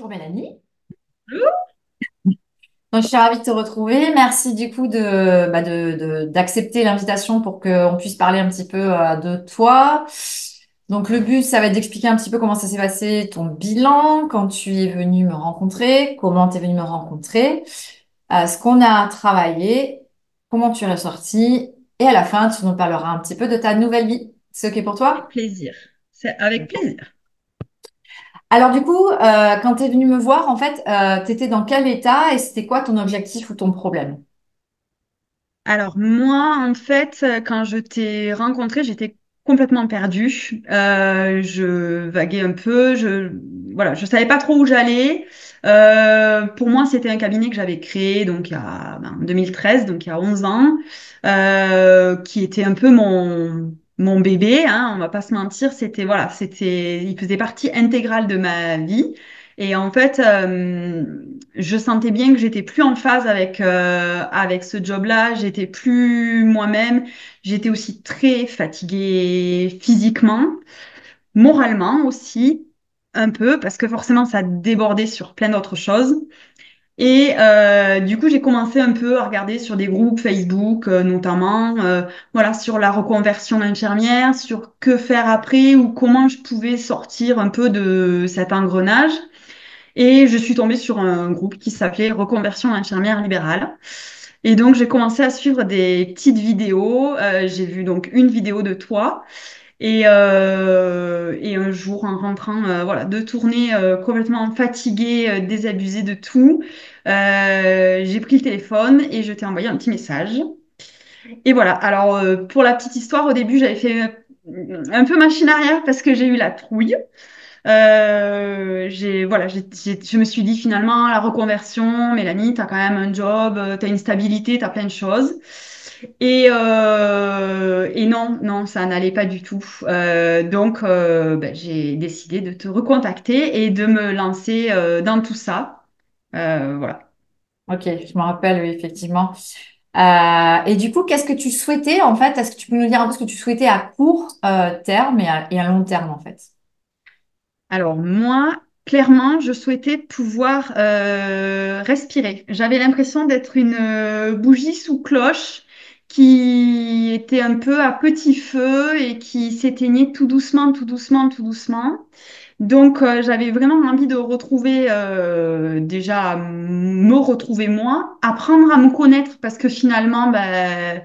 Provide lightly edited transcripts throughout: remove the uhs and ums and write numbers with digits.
Bonjour Mélanie. Donc, je suis ravie de te retrouver. Merci du coup d'accepter l'invitation pour qu'on puisse parler un petit peu de toi. Donc le but, ça va être d'expliquer un petit peu comment ça s'est passé, ton bilan, quand tu es venu me rencontrer, comment tu es venu me rencontrer, ce qu'on a travaillé, comment tu es ressorti, et à la fin, tu nous parleras un petit peu de ta nouvelle vie. C'est OK pour Avec toi? plaisir. C'est avec plaisir. Alors du coup, quand tu es venu me voir, en fait, tu étais dans quel état et c'était quoi ton objectif ou ton problème? Alors moi, en fait, quand je t'ai rencontré, j'étais complètement perdue. Je vaguais un peu. Je savais pas trop où j'allais. Pour moi, c'était un cabinet que j'avais créé donc en 2013, donc il y a 11 ans, qui était un peu mon bébé. Hein, on va pas se mentir. Il faisait partie intégrale de ma vie. Et en fait, je sentais bien que j'étais plus en phase avec ce job-là, j'étais plus moi-même, j'étais aussi très fatiguée physiquement, moralement aussi, un peu, parce que forcément ça débordait sur plein d'autres choses. Et du coup, j'ai commencé un peu à regarder sur des groupes Facebook, notamment, voilà, sur la reconversion infirmière, sur que faire après ou comment je pouvais sortir un peu de cet engrenage. Et je suis tombée sur un groupe qui s'appelait Reconversion infirmière libérale. Et donc, j'ai commencé à suivre des petites vidéos. J'ai vu donc une vidéo de toi. Et un jour, en rentrant voilà, de tournée complètement fatiguée, désabusée de tout, j'ai pris le téléphone et je t'ai envoyé un petit message. Et voilà, alors pour la petite histoire, au début, j'avais fait un peu machine arrière parce que j'ai eu la trouille. Je me suis dit finalement, la reconversion, Mélanie, tu as quand même un job, tu as une stabilité, tu as plein de choses. Et non, non, ça n'allait pas du tout. Donc, j'ai décidé de te recontacter et de me lancer dans tout ça. Voilà. Ok, je me rappelle, oui, effectivement. Et du coup, qu'est-ce que tu souhaitais en fait? Est-ce que tu peux nous dire un peu ce que tu souhaitais à court terme et à long terme en fait? Alors moi, clairement, je souhaitais pouvoir respirer. J'avais l'impression d'être une bougie sous cloche qui était un peu à petit feu et qui s'éteignait tout doucement, tout doucement, tout doucement. Donc j'avais vraiment envie de retrouver déjà me retrouver moi, apprendre à me connaître parce que finalement, ben,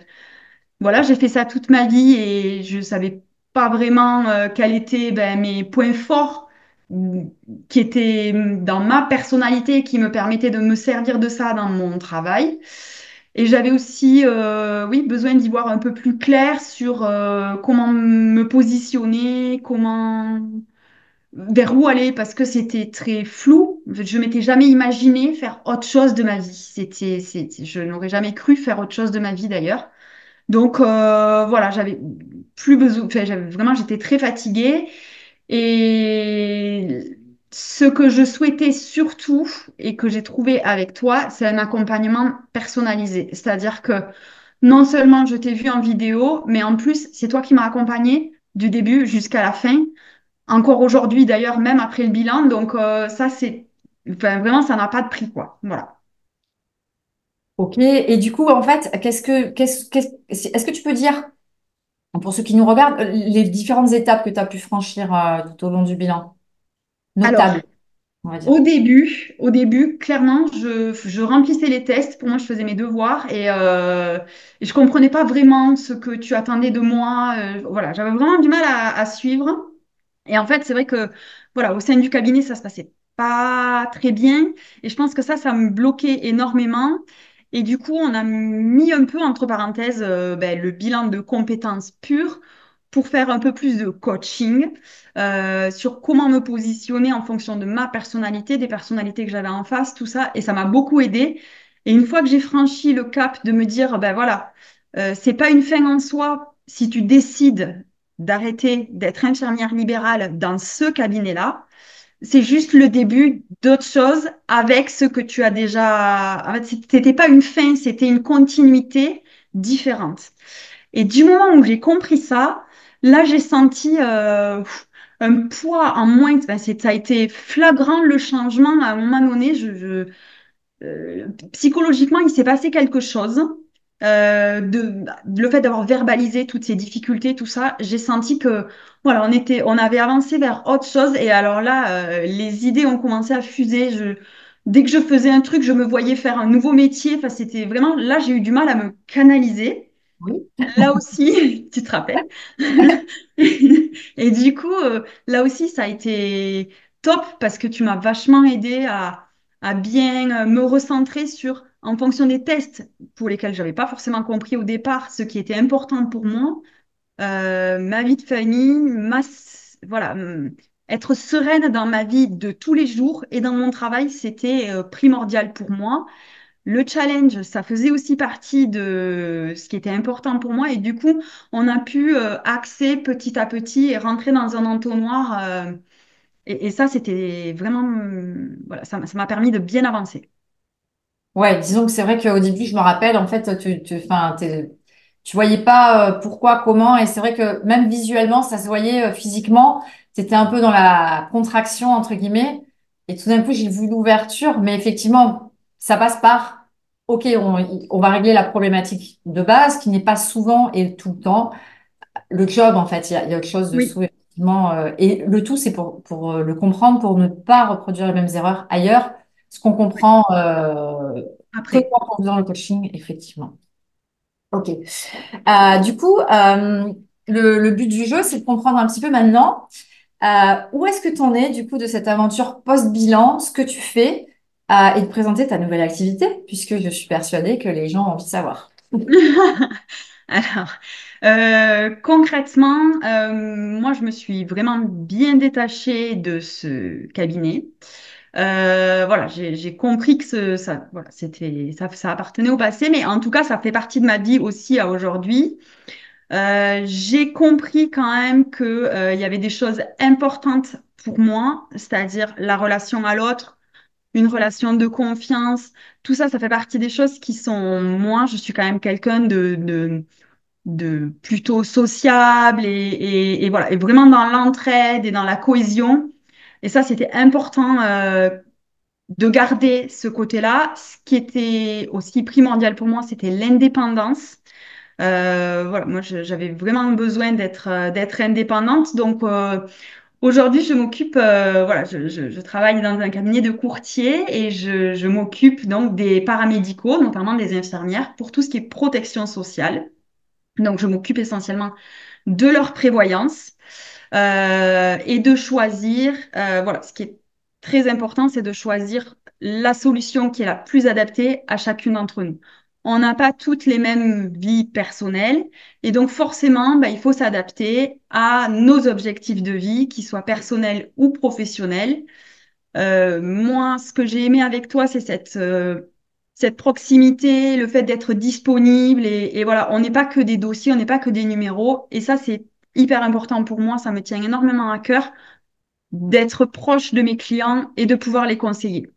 voilà, j'ai fait ça toute ma vie et je savais pas vraiment quels étaient ben, mes points forts mm, qui étaient dans ma personnalité qui me permettaient de me servir de ça dans mon travail. Et j'avais aussi, oui, besoin d'y voir un peu plus clair sur comment me positionner, vers où aller, parce que c'était très flou. Je m'étais jamais imaginé faire autre chose de ma vie. Je n'aurais jamais cru faire autre chose de ma vie d'ailleurs. Donc voilà, j'avais plus besoin, enfin, j'étais très fatiguée et ce que je souhaitais surtout et que j'ai trouvé avec toi, c'est un accompagnement personnalisé. C'est-à-dire que non seulement je t'ai vu en vidéo, mais en plus c'est toi qui m'as accompagnée du début jusqu'à la fin. Encore aujourd'hui d'ailleurs, même après le bilan. Donc ça c'est, enfin, vraiment ça n'a pas de prix quoi. Voilà. Ok. Et du coup, en fait, est-ce que tu peux dire, pour ceux qui nous regardent, les différentes étapes que tu as pu franchir tout au long du bilan? Notables, Alors, on va dire. Au début, clairement, je remplissais les tests. Pour moi, je faisais mes devoirs et je comprenais pas vraiment ce que tu attendais de moi. Voilà, j'avais vraiment du mal à suivre. Et en fait, c'est vrai que voilà, au sein du cabinet, ça se passait pas très bien. Et je pense que ça me bloquait énormément. Et du coup, on a mis un peu entre parenthèses ben, le bilan de compétences pures pour faire un peu plus de coaching sur comment me positionner en fonction de ma personnalité, des personnalités que j'avais en face, tout ça. Et ça m'a beaucoup aidé. Et une fois que j'ai franchi le cap de me dire, ben voilà, c'est pas une fin en soi si tu décides d'arrêter d'être infirmière libérale dans ce cabinet-là. C'est juste le début d'autres choses avec ce que tu as déjà. En fait, c'était pas une fin, c'était une continuité différente. Et du moment où j'ai compris ça, là, j'ai senti un poids en moins. Ben, ça a été flagrant le changement. À un moment donné, psychologiquement, il s'est passé quelque chose. Le fait d'avoir verbalisé toutes ces difficultés, tout ça, j'ai senti que voilà, on avait avancé vers autre chose. Et alors là, les idées ont commencé à fuser. Dès que je faisais un truc, je me voyais faire un nouveau métier. Enfin, c'était vraiment là, j'ai eu du mal à me canaliser. Oui. Là aussi, tu te rappelles? Et du coup, là aussi, ça a été top parce que tu m'as vachement aidé à bien me recentrer sur, en fonction des tests pour lesquels j'avais pas forcément compris au départ ce qui était important pour moi, ma vie de famille, voilà, être sereine dans ma vie de tous les jours et dans mon travail, c'était primordial pour moi. Le challenge, ça faisait aussi partie de ce qui était important pour moi et du coup, on a pu axer petit à petit et rentrer dans un entonnoir et ça, c'était vraiment, voilà, ça m'a permis de bien avancer. Ouais, disons que c'est vrai qu'au début, je me rappelle, en fait, enfin, tu voyais pas pourquoi, comment, et c'est vrai que même visuellement, ça se voyait physiquement, c'était un peu dans la contraction, entre guillemets, et tout d'un coup, j'ai vu l'ouverture, mais effectivement, ça passe par, OK, on va régler la problématique de base, qui n'est pas souvent et tout le temps le job, en fait, il y a autre chose Oui, dessous, effectivement, et le tout, c'est pour le comprendre, pour ne pas reproduire les mêmes erreurs ailleurs, ce qu'on oui, comprend que après. en faisant le coaching, effectivement. OK. Du coup, le but du jeu, c'est de comprendre un petit peu maintenant où est-ce que tu en es, du coup, de cette aventure post-bilan, ce que tu fais, et de présenter ta nouvelle activité, puisque je suis persuadée que les gens ont envie de savoir. Alors, concrètement, moi, je me suis vraiment bien détachée de ce cabinet. Voilà, j'ai compris que voilà, ça appartenait au passé, mais en tout cas, ça fait partie de ma vie aussi à aujourd'hui. J'ai compris quand même que, il y avait des choses importantes pour moi, c'est-à-dire la relation à l'autre, une relation de confiance. Tout ça, ça fait partie des choses qui sont, moi, je suis quand même quelqu'un de plutôt sociable et voilà, et vraiment dans l'entraide et dans la cohésion. Et ça, c'était important de garder ce côté-là. Ce qui était aussi primordial pour moi, c'était l'indépendance. Voilà, moi, j'avais vraiment besoin d'être indépendante. Donc, aujourd'hui, je m'occupe, voilà, je travaille dans un cabinet de courtier et je m'occupe donc des paramédicaux, notamment des infirmières, pour tout ce qui est protection sociale. Donc, je m'occupe essentiellement de leur prévoyance et de choisir, voilà, ce qui est très important, c'est de choisir la solution qui est la plus adaptée à chacune d'entre nous. On n'a pas toutes les mêmes vies personnelles et donc forcément, bah, il faut s'adapter à nos objectifs de vie, qu'ils soient personnels ou professionnels. Moi, ce que j'ai aimé avec toi, c'est cette proximité, le fait d'être disponible et voilà, on n'est pas que des dossiers, on n'est pas que des numéros. Et ça, c'est hyper important pour moi. Ça me tient énormément à cœur d'être proche de mes clients et de pouvoir les conseiller.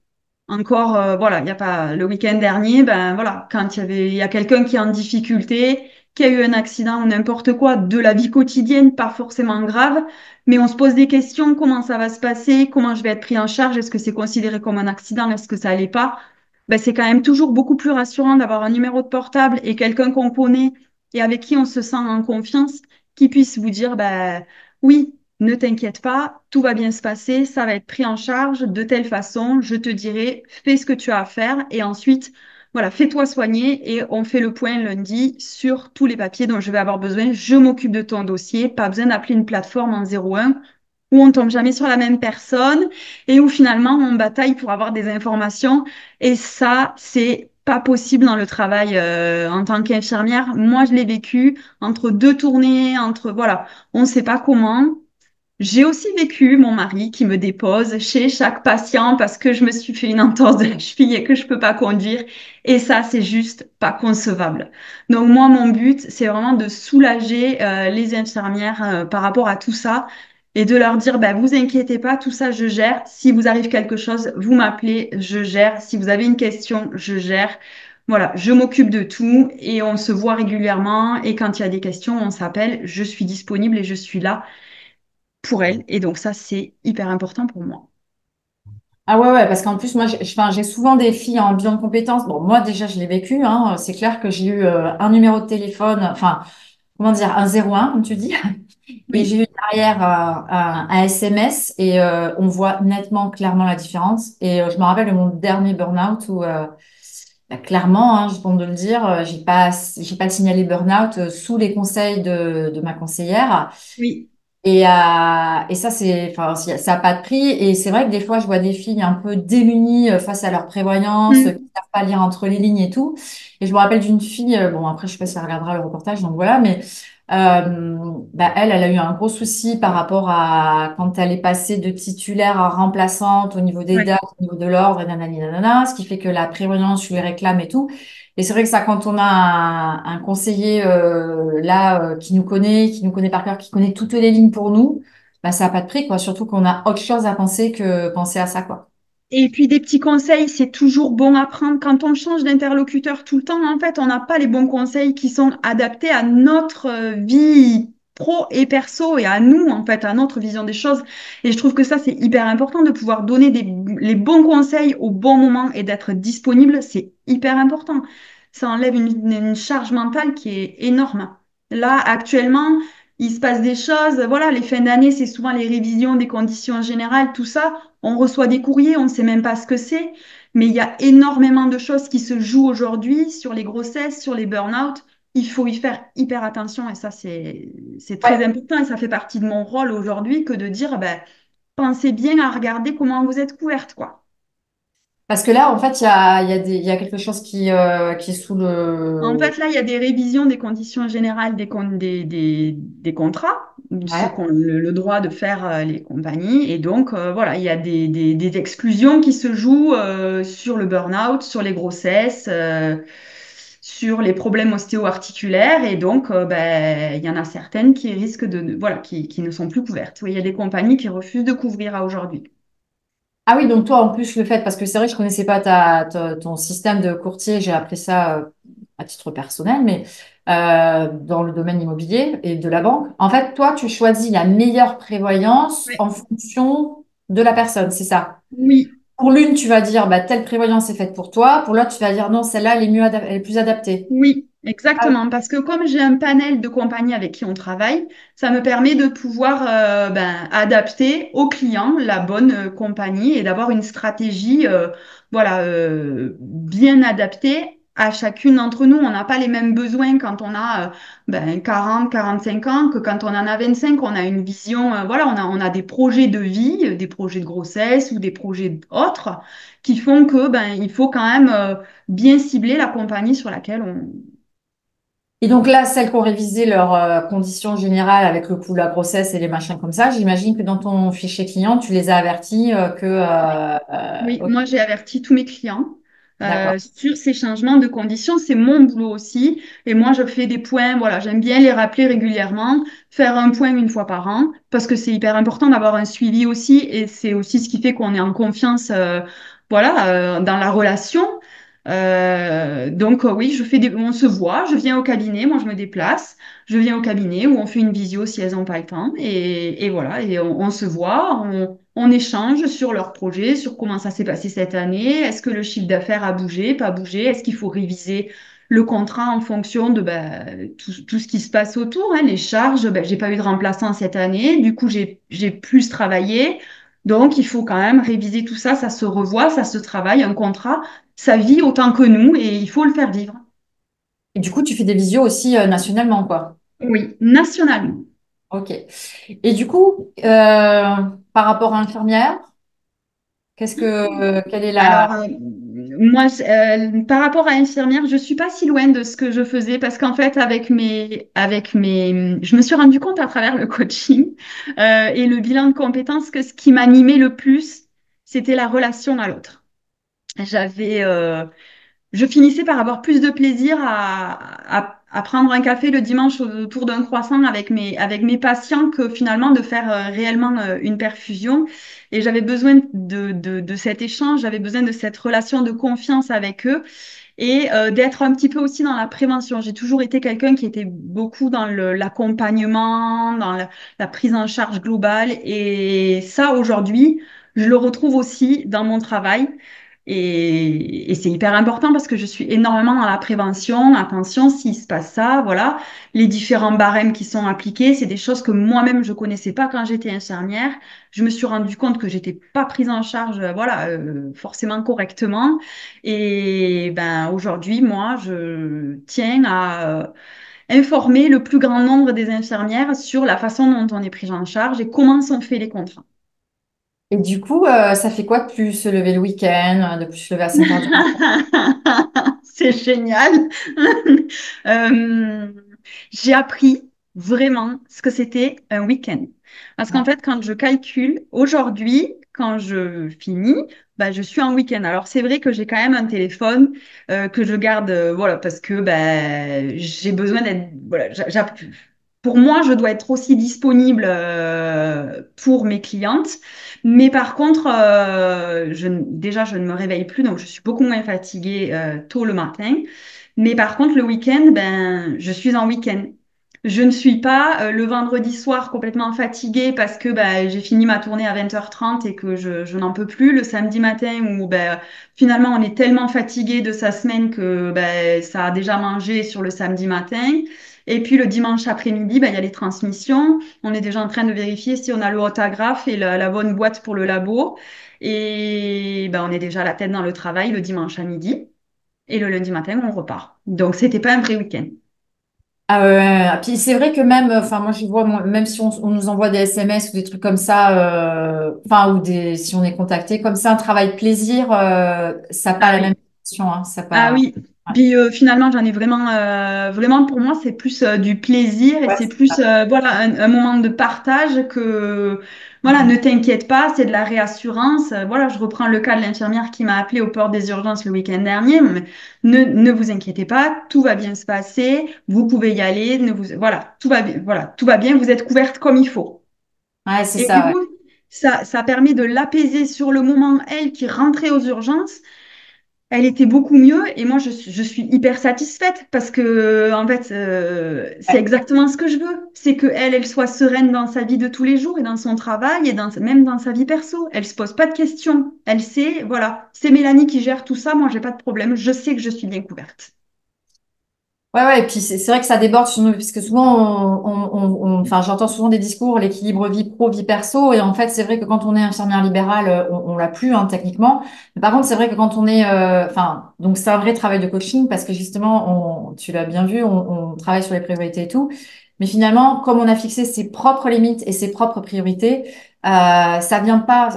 Encore, voilà, il y a pas le week-end dernier, ben voilà, quand il y a quelqu'un qui est en difficulté, qui a eu un accident ou n'importe quoi de la vie quotidienne, pas forcément grave, mais on se pose des questions, comment ça va se passer, comment je vais être pris en charge, est-ce que c'est considéré comme un accident, est-ce que ça allait pas? Ben, c'est quand même toujours beaucoup plus rassurant d'avoir un numéro de portable et quelqu'un qu'on connaît et avec qui on se sent en confiance, qui puisse vous dire, ben oui. Ne t'inquiète pas, tout va bien se passer, ça va être pris en charge de telle façon, je te dirai, fais ce que tu as à faire et ensuite, voilà, fais-toi soigner et on fait le point lundi sur tous les papiers dont je vais avoir besoin. Je m'occupe de ton dossier, pas besoin d'appeler une plateforme en 01 où on tombe jamais sur la même personne et où finalement on bataille pour avoir des informations et ça, c'est pas possible dans le travail en tant qu'infirmière. Moi, je l'ai vécu entre deux tournées, entre voilà, on ne sait pas comment. J'ai aussi vécu mon mari qui me dépose chez chaque patient parce que je me suis fait une entorse de la cheville et que je peux pas conduire. Et ça, c'est juste pas concevable. Donc moi, mon but, c'est vraiment de soulager les infirmières par rapport à tout ça et de leur dire, bah, vous inquiétez pas, tout ça, je gère. Si vous arrive quelque chose, vous m'appelez, je gère. Si vous avez une question, je gère. Voilà, je m'occupe de tout et on se voit régulièrement. Et quand il y a des questions, on s'appelle. Je suis disponible et je suis là. pour elles. Et donc ça, c'est hyper important pour moi. Ah ouais, ouais, parce qu'en plus, moi, enfin, j'ai souvent des filles en bilan de compétences. Bon, moi, déjà, je l'ai vécu, hein. C'est clair que j'ai eu un numéro de téléphone, enfin, comment dire, un 01, comme tu dis. Et Oui, j'ai eu derrière un SMS et on voit nettement, clairement la différence. Et je me rappelle de mon dernier burn-out où, bah, clairement, hein, je pense de le dire, j'ai pas signalé burn-out sous les conseils de ma conseillère. oui, Et ça, enfin, ça a pas de prix. Et c'est vrai que des fois, je vois des filles un peu démunies face à leur prévoyance, qui ne mm, savent pas lire entre les lignes et tout. Et je me rappelle d'une fille, bon, après, je sais pas si elle regardera le reportage, donc voilà, mais bah, elle a eu un gros souci par rapport à quand elle est passée de titulaire à remplaçante au niveau des ouais. dates, au niveau de l'ordre, et nanani, nanana, ce qui fait que la prévoyance, je lui réclame et tout. Et c'est vrai que ça, quand on a un conseiller là qui nous connaît par cœur, qui connaît toutes les lignes pour nous, bah, ça n'a pas de prix, quoi. Surtout qu'on a autre chose à penser que penser à ça, quoi. Et puis des petits conseils, c'est toujours bon à prendre. Quand on change d'interlocuteur tout le temps, en fait, on n'a pas les bons conseils qui sont adaptés à notre vie pro et perso et à nous, en fait, à notre vision des choses. Et je trouve que ça, c'est hyper important de pouvoir donner les bons conseils au bon moment et d'être disponible. C'est hyper important. Ça enlève une charge mentale qui est énorme. Là, actuellement, il se passe des choses. Voilà, les fins d'année, c'est souvent les révisions des conditions générales, tout ça. On reçoit des courriers, on ne sait même pas ce que c'est, mais il y a énormément de choses qui se jouent aujourd'hui sur les grossesses, sur les burn-out. Il faut y faire hyper attention et ça, c'est très Ouais. important et ça fait partie de mon rôle aujourd'hui que de dire, ben, pensez bien à regarder comment vous êtes couverte, quoi. Parce que là, en fait, il y a quelque chose qui est sous En le... fait, là, il y a des révisions des conditions générales des contrats, ce Ouais. qu'ont le droit de faire les compagnies. Et donc, voilà, il y a des exclusions qui se jouent sur le burn-out, sur les grossesses, sur les problèmes ostéo-articulaires. Et donc, ben, il y en a certaines qui risquent voilà, qui ne sont plus couvertes. Oui, il y a des compagnies qui refusent de couvrir à aujourd'hui. Ah oui, donc toi, en plus, le fait, parce que c'est vrai que je connaissais pas ton système de courtier, j'ai appris ça à titre personnel, mais dans le domaine immobilier et de la banque. En fait, toi, tu choisis la meilleure prévoyance Ouais. en fonction de la personne, c'est ça. Oui. Pour l'une, tu vas dire, bah, telle prévoyance est faite pour toi. Pour l'autre, tu vas dire, non, celle-là, elle est plus adaptée. Oui, Ah oui. exactement. Parce que comme j'ai un panel de compagnies avec qui on travaille, ça me permet de pouvoir ben, adapter au client la bonne compagnie et d'avoir une stratégie voilà, bien adaptée à chacune d'entre nous. On n'a pas les mêmes besoins quand on a ben, 40, 45 ans que quand on en a 25. On a une vision, voilà, on a des projets de vie, des projets de grossesse ou des projets autres qui font que ben, il faut quand même bien cibler la compagnie sur laquelle on... Et donc là, celles qui ont révisé leurs conditions générales avec le coût de la grossesse et les machins comme ça, j'imagine que dans ton fichier client, tu les as avertis que... Oui, ok, moi j'ai averti tous mes clients d'accord. sur ces changements de conditions. C'est mon boulot aussi. Et moi, je fais des points. Voilà, j'aime bien les rappeler régulièrement, faire un point une fois par an, parce que c'est hyper important d'avoir un suivi aussi. Et c'est aussi ce qui fait qu'on est en confiance, voilà, dans la relation. Donc oui, on se voit. Je viens au cabinet. Moi, je me déplace. Je viens au cabinet où on fait une visio si elles n'ont pas le temps. Et voilà, et on se voit. On échange sur leur projet, sur comment ça s'est passé cette année. Est-ce que le chiffre d'affaires a bougé, pas bougé? Est-ce qu'il faut réviser le contrat en fonction de tout ce qui se passe autour, hein, les charges? Ben, j'ai pas eu de remplaçant cette année, du coup j'ai plus travaillé. Donc il faut quand même réviser tout ça, ça se revoit, ça se travaille, un contrat, ça vit autant que nous et il faut le faire vivre. Et du coup, tu fais des visios aussi nationalement, quoi. Oui, nationalement. Ok. Et du coup, par rapport à l'infirmière, quelle est la... Alors, moi, par rapport à infirmière, je suis pas si loin de ce que je faisais parce qu'en fait, je me suis rendu compte à travers le coaching et le bilan de compétences que ce qui m'animait le plus, c'était la relation à l'autre. J'avais, je finissais par avoir plus de plaisir à prendre un café le dimanche autour d'un croissant avec mes patients que finalement de faire réellement une perfusion. Et j'avais besoin de cet échange, j'avais besoin de cette relation de confiance avec eux et d'être un petit peu aussi dans la prévention. J'ai toujours été quelqu'un qui était beaucoup dans l'accompagnement, dans la prise en charge globale. Et ça, aujourd'hui, je le retrouve aussi dans mon travail. Et c'est hyper important parce que je suis énormément dans la prévention. Attention, s'il se passe ça, voilà. Les différents barèmes qui sont appliqués, c'est des choses que moi-même je connaissais pas quand j'étais infirmière. Je me suis rendu compte que j'étais pas prise en charge, voilà, forcément correctement. Et ben aujourd'hui, moi, je tiens à informer le plus grand nombre des infirmières sur la façon dont on est pris en charge et comment sont faits les contrats. Et du coup, ça fait quoi de plus se lever le week-end, de plus se lever à 5 heures du matin? C'est génial. Euh, j'ai appris vraiment ce que c'était un week-end. Parce qu'en fait, quand je calcule, aujourd'hui, quand je finis, bah, je suis en week-end. Alors, c'est vrai que j'ai quand même un téléphone que je garde, voilà, parce que bah, j'ai besoin d'être, voilà, pour moi, je dois être aussi disponible pour mes clientes. Mais par contre, déjà, je ne me réveille plus, donc je suis beaucoup moins fatiguée tôt le matin. Mais par contre, le week-end, ben, je suis en week-end. Je ne suis pas le vendredi soir complètement fatiguée parce que ben, j'ai fini ma tournée à 20h30 et que je n'en peux plus. Le samedi matin où ben, finalement on est tellement fatigué de sa semaine que ben, ça a déjà mangé sur le samedi matin. Et puis le dimanche après-midi, ben, il y a les transmissions. On est déjà en train de vérifier si on a le haut-agraphe et la bonne boîte pour le labo. Et ben, on est déjà la tête dans le travail le dimanche à midi. Et le lundi matin, on repart. Donc, c'était pas un vrai week-end. Ah ouais, ouais, ouais. Puis c'est vrai que même, enfin moi je vois, même si on nous envoie des SMS ou des trucs comme ça, enfin ou des, si on est contacté comme ça, un travail plaisir, ça n'a pas Ah la même oui. fonction, hein, ça a Ah pas. oui. Puis finalement, j'en ai vraiment, vraiment pour moi, c'est plus du plaisir et Ouais, c'est c'est plus ça. voilà un moment de partage que voilà, ne Mhm. t'inquiète pas, c'est de la réassurance. Voilà, je reprends le cas de l'infirmière qui m'a appelé au port des urgences le week-end dernier. Mais ne vous inquiétez pas, tout va bien se passer. Vous pouvez y aller. Ne vous voilà, tout va bien. Voilà, tout va bien. Vous êtes couverte comme il faut. Ouais, c'est Et du ça, ouais. coup, ça permet de l'apaiser sur le moment. Elle qui rentrait aux urgences. Elle était beaucoup mieux et moi je suis hyper satisfaite parce que en fait c'est Ouais. exactement ce que je veux. C'est que elle soit sereine dans sa vie de tous les jours et dans son travail et même dans sa vie perso. Elle se pose pas de questions. Elle sait, voilà, c'est Mélanie qui gère tout ça. Moi j'ai pas de problème. Je sais que je suis bien couverte. Ouais, ouais, et puis c'est vrai que ça déborde sur nous, parce que souvent, enfin, j'entends souvent des discours, l'équilibre vie pro, vie perso, et en fait, c'est vrai que quand on est infirmière libérale, on l'a plus, hein, techniquement. Mais par contre, c'est vrai que quand on est, enfin, donc c'est un vrai travail de coaching, parce que justement, tu l'as bien vu, on travaille sur les priorités et tout. Mais finalement, comme on a fixé ses propres limites et ses propres priorités, ça vient pas,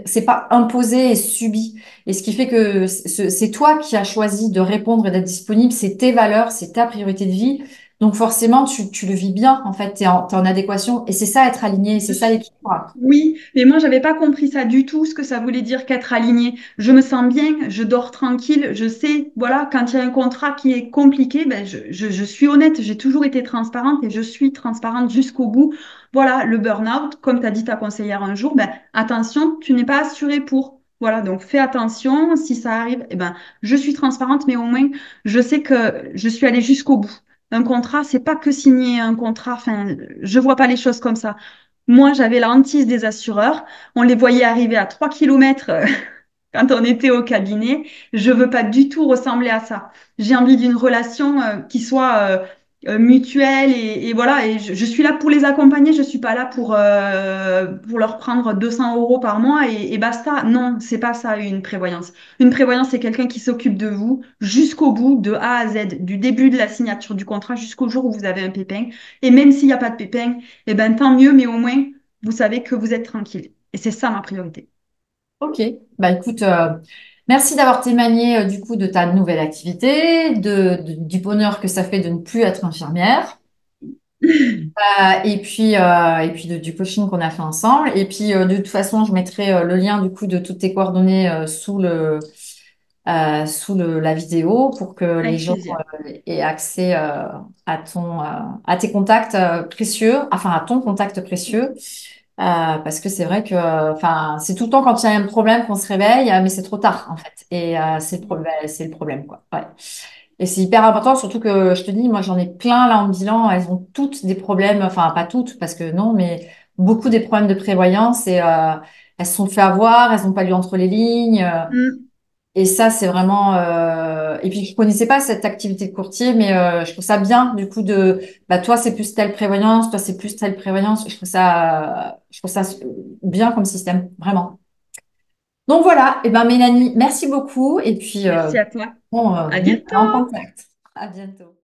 c'est pas imposé et subi. Et ce qui fait que c'est toi qui as choisi de répondre et d'être disponible, c'est tes valeurs, c'est ta priorité de vie. Donc forcément, tu le vis bien, en fait, t'es en adéquation. Et c'est ça être aligné, c'est ça l'équilibre. Oui, mais moi, j'avais pas compris ça du tout, ce que ça voulait dire qu'être aligné. Je me sens bien, je dors tranquille, je sais, voilà, quand il y a un contrat qui est compliqué, ben, je suis honnête, j'ai toujours été transparente et je suis transparente jusqu'au bout. Voilà, le burn-out, comme tu as dit ta conseillère un jour, ben, attention, tu n'es pas assuré pour. Voilà, donc fais attention, si ça arrive, eh ben, je suis transparente, mais au moins, je sais que je suis allée jusqu'au bout. Un contrat, c'est pas que signer un contrat, enfin, je vois pas les choses comme ça. Moi, j'avais la hantise des assureurs. On les voyait arriver à 3 kilomètres quand on était au cabinet. Je veux pas du tout ressembler à ça. J'ai envie d'une relation qui soit mutuelle et voilà. Et je suis là pour les accompagner. Je suis pas là pour leur prendre 200 euros par mois et basta. Non, c'est pas ça une prévoyance. Une prévoyance, c'est quelqu'un qui s'occupe de vous jusqu'au bout, de A à Z, du début de la signature du contrat jusqu'au jour où vous avez un pépin. Et même s'il n'y a pas de pépin, eh ben tant mieux, mais au moins vous savez que vous êtes tranquille. Et c'est ça ma priorité. Ok, bah écoute, merci d'avoir témoigné du coup de ta nouvelle activité, du bonheur que ça fait de ne plus être infirmière, et puis du coaching qu'on a fait ensemble. Et puis de toute façon, je mettrai le lien du coup de toutes tes coordonnées sous la vidéo pour que les Avec gens plaisir. aient accès à tes contacts précieux, enfin à ton contact précieux. Parce que c'est vrai que, enfin, c'est tout le temps quand il y a un problème qu'on se réveille, mais c'est trop tard en fait. Et c'est le problème, quoi. Ouais. Et c'est hyper important, surtout que je te dis, moi j'en ai plein là en bilan. Elles ont toutes des problèmes, enfin pas toutes parce que non, mais beaucoup des problèmes de prévoyance et elles se sont fait avoir, elles n'ont pas lu entre les lignes. Mm, Et ça, c'est vraiment. Et puis, je connaissais pas cette activité de courtier, mais je trouve ça bien, du coup, bah, toi, c'est plus telle prévoyance, toi, c'est plus telle prévoyance. Je trouve ça bien comme système, vraiment. Donc voilà. Et ben, Mélanie, merci beaucoup. Et puis, merci à toi. bon, À on est en bientôt. contact. À bientôt.